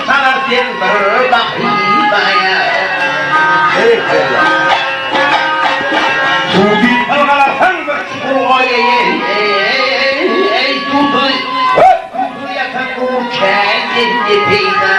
sanarken bir bakıyaya. Tuğbi kalgalasan bir çukur ey tuğdu yatan bu kendini peyda.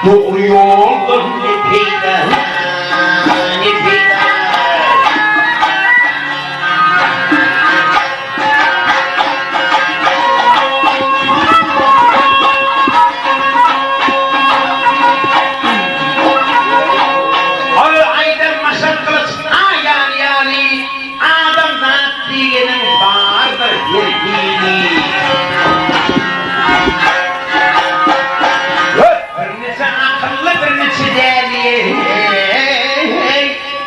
Doğru yoldur ne peyda, ne peyda. Aydan maşak kılıç, yani adam zat diyenin vardır yürüyeni.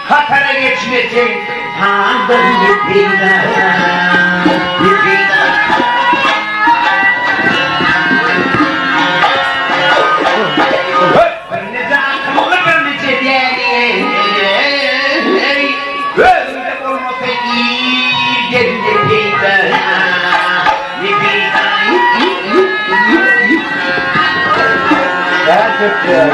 Hatara geçmeyecek tandır bir peyda, bir peyda. Bir nece akıllı bir nece değerli, gözünde olmasa iyi geldi peyda, bir peyda. Gerçekten.